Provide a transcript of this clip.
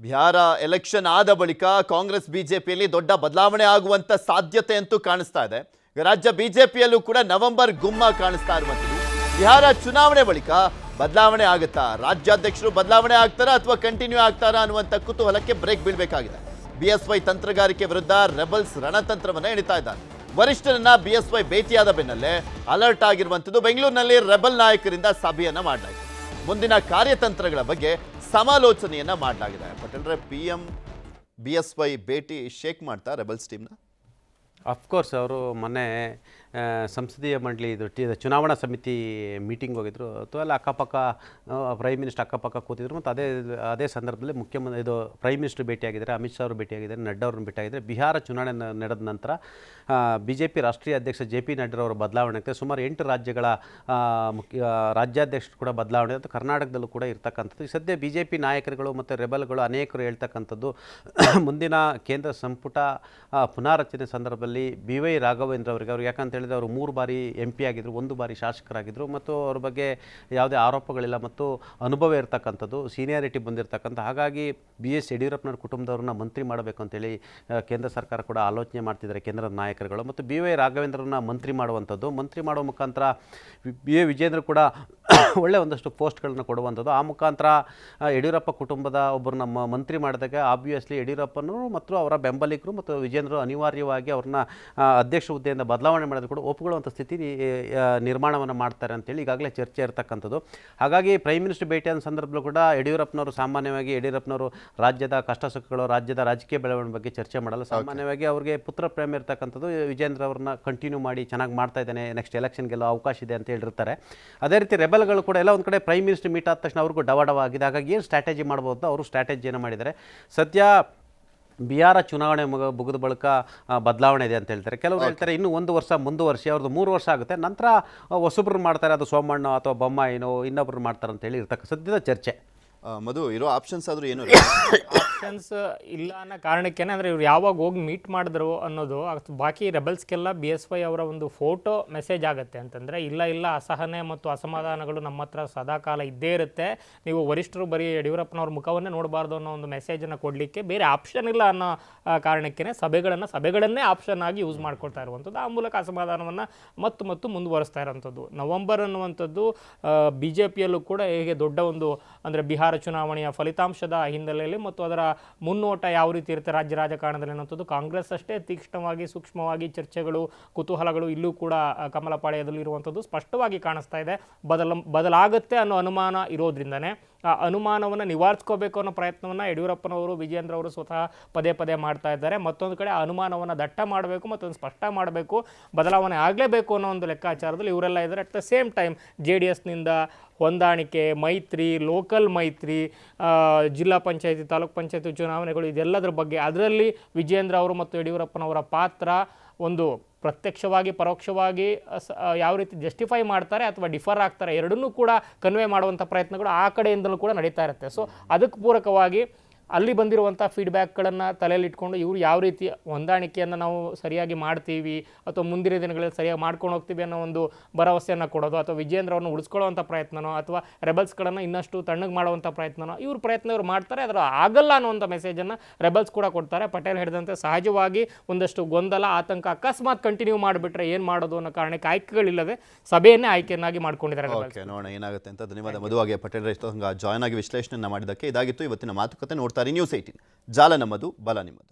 Bihar election ಆದ ಬಳಿಕ ಕಾಂಗ್ರೆಸ್ ಬಿಜೆಪಿಯಲ್ಲಿ ದೊಡ್ಡ ಬದಲಾವಣೆ ಆಗುವಂತ ಸಾಧ್ಯತೆ ಅಂತೂ ಕಾಣಿಸ್ತಾ ಇದೆ. ರಾಜ್ಯ ಬಿಜೆಪಿಯಲ್ಲೂ ಕೂಡ ನವೆಂಬರ್ ಗುಮ್ಮ ಕಾಣಿಸ್ತಾ ಇರುವಂತದ್ದು. ಬಿಹಾರ ಚುನಾವಣೆ ಬಳಿಕ ಬದಲಾವಣೆ ಆಗುತ್ತಾ, ರಾಜ್ಯಾಧ್ಯಕ್ಷರು ಬದಲಾವಣೆ ಆಗ್ತಾರಾ ಅಥವಾ ಕಂಟಿನ್ಯೂ ಆಗ್ತಾರಾ ಅನ್ನುವಂಥ ಕುತೂಹಲಕ್ಕೆ ಬ್ರೇಕ್ ಬೀಳಬೇಕಾಗಿದೆ. ಬಿಎಸ್ವೈ ತಂತ್ರಗಾರಿಕೆ ವಿರುದ್ಧ ರೆಬಲ್ಸ್ ರಣತಂತ್ರವನ್ನ ಎಣಿತಾ ಇದ್ದಾರೆ. ವರಿಷ್ಠರನ್ನ ಬಿಎಸ್ವೈ ಭೇಟಿಯಾದ ಬೆನ್ನಲ್ಲೇ ಅಲರ್ಟ್ ಆಗಿರುವಂಥದ್ದು. ಬೆಂಗಳೂರಿನಲ್ಲಿ ರೆಬಲ್ ನಾಯಕರಿಂದ ಸಭೆಯನ್ನ ಮಾಡಲಾಗಿದೆ. ಮುಂದಿನ ಕಾರ್ಯತಂತ್ರಗಳ ಬಗ್ಗೆ ಸಮಾಲೋಚನೆಯನ್ನ ಮಾಡಲಾಗಿದೆ. ಪಟೇಲ್ರೆ, PM ಬಿಎಸ್ವೈ ಭೇಟಿ ಶೇಕ್ ಮಾಡ್ತಾ ರೆಬಲ್ಸ್ ಟೀಮ್ನ? ಅಫ್ಕೋರ್ಸ್ ಅವರು ಮೊನ್ನೆ ಸಂಸದೀಯ ಮಂಡಳಿ ಚುನಾವಣಾ ಸಮಿತಿ ಮೀಟಿಂಗ್ ಹೋಗಿದ್ರು. ಅಥವಾ ಅಲ್ಲಿ ಅಕ್ಕಪಕ್ಕ ಪ್ರೈಮ್ ಮಿನಿಸ್ಟರ್ ಅಕ್ಕಪಕ್ಕ ಕೂತಿದ್ರು. ಮತ್ತು ಅದೇ ಸಂದರ್ಭದಲ್ಲಿ ಮುಖ್ಯಮಂತ್ರಿ ಪ್ರೈಮ್ ಮಿನಿಸ್ಟರ್ ಭೇಟಿಯಾಗಿದ್ದಾರೆ, ಅಮಿತ್ ಶಾ ಅವರು ಭೇಟಿಯಾಗಿದ್ದಾರೆ, ನಡ್ಡಾ ಅವ್ರನ್ನ ಭೇಟಿಯಾಗಿದ್ದಾರೆ. ಬಿಹಾರ ಚುನಾವಣೆ ನಡೆದ ನಂತರ BJP ರಾಷ್ಟ್ರೀಯ ಅಧ್ಯಕ್ಷ JP ನಡ್ಡಾ ಅವರ ಬದಲಾವಣೆ ಆಗ್ತದೆ. ಸುಮಾರು 8 ರಾಜ್ಯಗಳ ರಾಜ್ಯಾಧ್ಯಕ್ಷರು ಕೂಡ ಬದಲಾವಣೆ ಅಂತ ಕರ್ನಾಟಕದಲ್ಲೂ ಕೂಡ ಇರ್ತಕ್ಕಂಥದ್ದು. ಈ ಸದ್ಯ BJP ನಾಯಕರುಗಳು ಮತ್ತು ರೆಬಲ್ಗಳು ಅನೇಕರು ಹೇಳ್ತಕ್ಕಂಥದ್ದು ಮುಂದಿನ ಕೇಂದ್ರ ಸಂಪುಟ ಪುನಾರಚನೆ ಸಂದರ್ಭದಲ್ಲಿ BY ರಾಘವೇಂದ್ರ ಅವರಿಗೆ, ಅವ್ರಿಗೆ ಯಾಕಂತ ಹೇಳಿದ್ರೆ ಅವರು 3 ಬಾರಿ MP ಆಗಿದ್ದರು, 1 ಬಾರಿ ಶಾಸಕರಾಗಿದ್ದರು ಮತ್ತು ಅವ್ರ ಬಗ್ಗೆ ಯಾವುದೇ ಆರೋಪಗಳಿಲ್ಲ ಮತ್ತು ಅನುಭವ ಇರತಕ್ಕಂಥದ್ದು, ಸೀನಿಯಾರಿಟಿ ಬಂದಿರತಕ್ಕಂಥ. ಹಾಗಾಗಿ BS ಯಡಿಯೂರಪ್ಪನವ್ರ ಕುಟುಂಬದವ್ರನ್ನ ಮಂತ್ರಿ ಮಾಡಬೇಕು ಅಂತೇಳಿ ಕೇಂದ್ರ ಸರ್ಕಾರ ಕೂಡ ಆಲೋಚನೆ ಮಾಡ್ತಿದ್ದಾರೆ, ಕೇಂದ್ರದ ನಾಯಕರುಗಳು. ಮತ್ತು BY ರಾಘವೇಂದ್ರನ್ನ ಮಂತ್ರಿ ಮಾಡುವಂಥದ್ದು, ಮಂತ್ರಿ ಮಾಡುವ ಮುಖಾಂತರ BA ವಿಜೇಂದ್ರ ಕೂಡ ಒಳ್ಳೆ ಒಂದಷ್ಟು ಪೋಸ್ಟ್ಗಳನ್ನ ಕೊಡುವಂಥದ್ದು. ಆ ಮುಖಾಂತರ ಯಡಿಯೂರಪ್ಪ ಕುಟುಂಬದ ಒಬ್ಬರನ್ನ ಮಂತ್ರಿ ಮಾಡಿದಾಗ ಆಬ್ವಿಯಸ್ಲಿ ಯಡಿಯೂರಪ್ಪನವರು ಮತ್ತು ಅವರ ಬೆಂಬಲಿಗರು ಮತ್ತು ವಿಜೇಂದ್ರ ಅನಿವಾರ್ಯವಾಗಿ ಅವ್ರನ್ನ ಅಧ್ಯಕ್ಷ ಹುದ್ದೆಯಿಂದ ಬದಲಾವಣೆ ಮಾಡೋದು ಕೂಡ ಒಪ್ಪಿಕೊಳ್ಳುವಂಥ ಸ್ಥಿತಿ ನಿರ್ಮಾಣವನ್ನು ಮಾಡ್ತಾರೆ ಅಂತೇಳಿ ಈಗಾಗಲೇ ಚರ್ಚೆ ಇರತಕ್ಕಂಥದ್ದು. ಹಾಗಾಗಿ ಪ್ರೈಮ್ ಮಿನಿಸ್ಟರ್ ಭೇಟಿಯಾದ ಸಂದರ್ಭದಲ್ಲೂ ಕೂಡ ಯಡಿಯೂರಪ್ಪನವರು ಸಾಮಾನ್ಯವಾಗಿ ಯಡಿಯೂರಪ್ಪನವರು ರಾಜ್ಯದ ಕಷ್ಟ ಸುಖಗಳು, ರಾಜ್ಯದ ರಾಜಕೀಯ ಬೆಳವಣಿಗೆ ಬಗ್ಗೆ ಚರ್ಚೆ ಮಾಡಲ್ಲ. ಸಾಮಾನ್ಯವಾಗಿ ಅವ್ರಿಗೆ ಪುತ್ರ ಪ್ರೇಮ ಇರತಕ್ಕಂಥದ್ದು. ವಿಜೇಂದ್ರ ಅವ್ರನ್ನ ಕಂಟಿನ್ಯೂ ಮಾಡಿ ಚೆನ್ನಾಗಿ ಮಾಡ್ತಾ ಇದ್ದಾನೆ, ನೆಕ್ಸ್ಟ್ ಎಲೆಕ್ಷನ್ಗೆಲ್ಲ ಅವಕಾಶ ಇದೆ ಅಂತ ಹೇಳಿರ್ತಾರೆ. ಅದೇ ರೀತಿ ರೆಬಲ್ಗಳು ಕೂಡ ಎಲ್ಲ ಒಂದು ಕಡೆ ಪ್ರೈಮ್ ಮಿನಿಸ್ಟರ್ ಮೀಟ್ ಆದ ತಕ್ಷಣ ಅವ್ರಿಗೂ ಡವಾಡವಾಗಿದೆ. ಹಾಗಾಗಿ ಏನು ಸ್ಟ್ರಾಟಜಿ ಮಾಡ್ಬೋದು ಅವರು ಸ್ಟ್ರಾಟಜಿಯನ್ನು ಮಾಡಿದ್ದಾರೆ. ಸದ್ಯ ಬಿಹಾರ ಚುನಾವಣೆ ಮುಗಿದ ಬಳಿಕ ಬದಲಾವಣೆ ಇದೆ ಅಂತ ಹೇಳ್ತಾರೆ. ಕೆಲವರು ಹೇಳ್ತಾರೆ ಇನ್ನೂ 1 ವರ್ಷ ಮುಂದುವರಿಸಿ, ಅವ್ರದ್ದು 3 ವರ್ಷ ಆಗುತ್ತೆ, ನಂತರ ಹೊಸಬ್ರು ಮಾಡ್ತಾರೆ, ಅದು ಸೋಮಣ್ಣ ಅಥವಾ ಬೊಮ್ಮಾಯಿನೋ ಇನ್ನೊಬ್ರು ಮಾಡ್ತಾರೆ ಅಂತ ಹೇಳಿ ಇರ್ತಕ್ಕ ಸದ್ಯದ ಚರ್ಚೆ. ಮಧು, ಇರೋ ಆಪ್ಷನ್ಸ್ ಆದರೂ ಏನು ಆಪ್ಷನ್ಸ್ ಇಲ್ಲ ಅನ್ನೋ ಕಾರಣಕ್ಕೇನೆ, ಅಂದರೆ ಇವ್ರು ಯಾವಾಗ ಹೋಗಿ ಮೀಟ್ ಮಾಡಿದ್ರು ಅನ್ನೋದು ಬಾಕಿ ರೆಬಲ್ಸ್ಗೆಲ್ಲ BSY ಅವರ ಒಂದು ಫೋಟೋ ಮೆಸೇಜ್ ಆಗುತ್ತೆ ಅಂತಂದರೆ, ಇಲ್ಲ ಅಸಹನೆ ಮತ್ತು ಅಸಮಾಧಾನಗಳು ನಮ್ಮ ಹತ್ರ ಸದಾಕಾಲ ಇದ್ದೇ ಇರುತ್ತೆ, ನೀವು ವರಿಷ್ಠರು ಬರೀ ಯಡಿಯೂರಪ್ಪನವ್ರ ಮುಖವನ್ನೇ ನೋಡಬಾರ್ದು ಅನ್ನೋ ಒಂದು ಮೆಸೇಜನ್ನು ಕೊಡಲಿಕ್ಕೆ ಬೇರೆ ಆಪ್ಷನ್ ಇಲ್ಲ ಅನ್ನೋ ಕಾರಣಕ್ಕೇ ಸಭೆಗಳನ್ನೇ ಆಪ್ಷನ್ ಆಗಿ ಯೂಸ್ ಮಾಡ್ಕೊಳ್ತಾ ಇರುವಂಥದ್ದು. ಆ ಮೂಲಕ ಅಸಮಾಧಾನವನ್ನು ಮತ್ತು ಮುಂದುವರಿಸ್ತಾ ಇರೋವಂಥದ್ದು. ನವೆಂಬರ್ ಅನ್ನುವಂಥದ್ದು BJPಯಲ್ಲೂ ಕೂಡ ಹೇಗೆ ದೊಡ್ಡ ಒಂದು, ಅಂದರೆ ಬಿಹಾರ ಚುನಾವಣೆಯ ಫಲಿತಾಂಶದ ಹಿನ್ನೆಲೆಯಲ್ಲಿ ಮತ್ತು ಅದರ ಮುನ್ನೋಟ ಯಾವ ರೀತಿ ಇರುತ್ತೆ ರಾಜ್ಯ ರಾಜಕಾರಣದಲ್ಲಿ ಅನ್ನೋಂಥದ್ದು ಕಾಂಗ್ರೆಸ್ ಅಷ್ಟೇ ತೀಕ್ಷ್ಣವಾಗಿ ಸೂಕ್ಷ್ಮವಾಗಿ ಚರ್ಚೆಗಳು, ಕುತೂಹಲಗಳು ಇಲ್ಲೂ ಕೂಡ ಕಮಲ ಪಾಳ್ಯದಲ್ಲಿ ಇರುವಂಥದ್ದು ಸ್ಪಷ್ಟವಾಗಿ ಕಾಣಿಸ್ತಾ ಇದೆ. ಬದಲಾಗುತ್ತೆ ಅನ್ನೋ ಅನುಮಾನ ಇರೋದ್ರಿಂದನೇ ಆ ಅನುಮಾನವನ್ನು ನಿವಾರಿಸ್ಕೋಬೇಕು ಅನ್ನೋ ಪ್ರಯತ್ನವನ್ನು ಯಡಿಯೂರಪ್ಪನವರು, ವಿಜೇಂದ್ರ ಅವರು ಸ್ವತಃ ಪದೇ ಮಾಡ್ತಾ ಇದ್ದಾರೆ. ಮತ್ತೊಂದು ಕಡೆ ಆ ಅನುಮಾನವನ್ನು ದಟ್ಟ ಮಾಡಬೇಕು, ಮತ್ತೊಂದು ಸ್ಪಷ್ಟ ಮಾಡಬೇಕು, ಬದಲಾವಣೆ ಆಗಲೇಬೇಕು ಅನ್ನೋ ಒಂದು ಲೆಕ್ಕಾಚಾರದಲ್ಲಿ ಇವರೆಲ್ಲ ಇದ್ದಾರೆ. ಅಟ್ ದ ಸೇಮ್ ಟೈಮ್ JDSನಿಂದ ಹೊಂದಾಣಿಕೆ, ಮೈತ್ರಿ, ಲೋಕಲ್ ಮೈತ್ರಿ, ಜಿಲ್ಲಾ ಪಂಚಾಯತಿ, ತಾಲೂಕ್ ಪಂಚಾಯತಿ ಚುನಾವಣೆಗಳು, ಇದೆಲ್ಲದರ ಬಗ್ಗೆ ಅದರಲ್ಲಿ ವಿಜೇಂದ್ರ ಅವರು ಮತ್ತು ಯಡಿಯೂರಪ್ಪನವರ ಪಾತ್ರ ಒಂದು ಪ್ರತ್ಯಕ್ಷವಾಗಿ ಪರೋಕ್ಷವಾಗಿ ಯಾವ ರೀತಿ ಜಸ್ಟಿಫೈ ಮಾಡ್ತಾರೆ ಅಥವಾ ಡಿಫರ್ ಆಗ್ತಾರೆ, ಎರಡನ್ನೂ ಕೂಡ ಕನ್ವೆ ಮಾಡುವಂಥ ಪ್ರಯತ್ನಗಳು ಆ ಕಡೆಯಿಂದಲೂ ಕೂಡ ನಡೀತಾ ಇರುತ್ತೆ. ಸೊ ಅದಕ್ಕೆ ಪೂರಕವಾಗಿ ಅಲ್ಲಿ ಬಂದಿರುವಂಥ ಫೀಡ್ಬ್ಯಾಕ್ಗಳನ್ನು ತಲೆಯಲ್ಲಿಟ್ಕೊಂಡು ಇವರು ಯಾವ ರೀತಿ ಹೊಂದಾಣಿಕೆಯನ್ನು ನಾವು ಸರಿಯಾಗಿ ಮಾಡ್ತೀವಿ ಅಥವಾ ಮುಂದಿನ ದಿನಗಳಲ್ಲಿ ಸರಿಯಾಗಿ ಮಾಡ್ಕೊಂಡು ಹೋಗ್ತೀವಿ ಅನ್ನೋ ಒಂದು ಭರವಸೆಯನ್ನು ಕೊಡೋದು, ಅಥವಾ ವಿಜೇಂದ್ರವನ್ನು ಉಳಿಸ್ಕೊಳ್ಳುವಂಥ ಪ್ರಯತ್ನನೋ ಅಥವಾ ರೆಬಲ್ಸ್ಗಳನ್ನು ಇನ್ನಷ್ಟು ತಣ್ಣಗೆ ಮಾಡುವಂಥ ಪ್ರಯತ್ನನೋ ಇವರು ಮಾಡ್ತಾರೆ. ಅದರ ಆಗಲ್ಲ ಅನ್ನುವಂಥ ಮೆಸೇಜನ್ನು ರೆಬಲ್ಸ್ ಕೂಡ ಕೊಡ್ತಾರೆ. ಪಟೇಲ್ ಹೇಳಿದಂತೆ ಸಹಜವಾಗಿ ಒಂದಷ್ಟು ಗೊಂದಲ, ಆತಂಕ, ಅಕಸ್ಮಾತ್ ಕಂಟಿನ್ಯೂ ಮಾಡಿಬಿಟ್ರೆ ಏನು ಮಾಡೋದು ಅನ್ನೋ ಕಾರಣಕ್ಕೆ ಆಯ್ಕೆಗಳಿಲ್ಲದೆ ಸಭೆಯನ್ನೇ ಆಯ್ಕೆಯನ್ನಾಗಿ ಮಾಡ್ಕೊಂಡಿದ್ದಾರೆ. ನೋಡೋಣ ಏನಾಗುತ್ತೆ ಅಂತ. ಧನ್ಯವಾದ ಮಧುವಾಗಿ ಪಟೇಲ್ ಜಾಯ್ನ್ ಆಗಿ ವಿಶ್ಲೇಷಣೆ ಮಾಡಿದ್ದಕ್ಕೆ. ಇದಾಗಿತ್ತು ಇವತ್ತಿನ ಮಾತುಕತೆ. ನೋಡ್ತಾರೆ ನ್ಯೂಸ್ 18, ಜಾಲ ನಮ್ಮದು, ಬಲ ನಿಮ್ಮದು.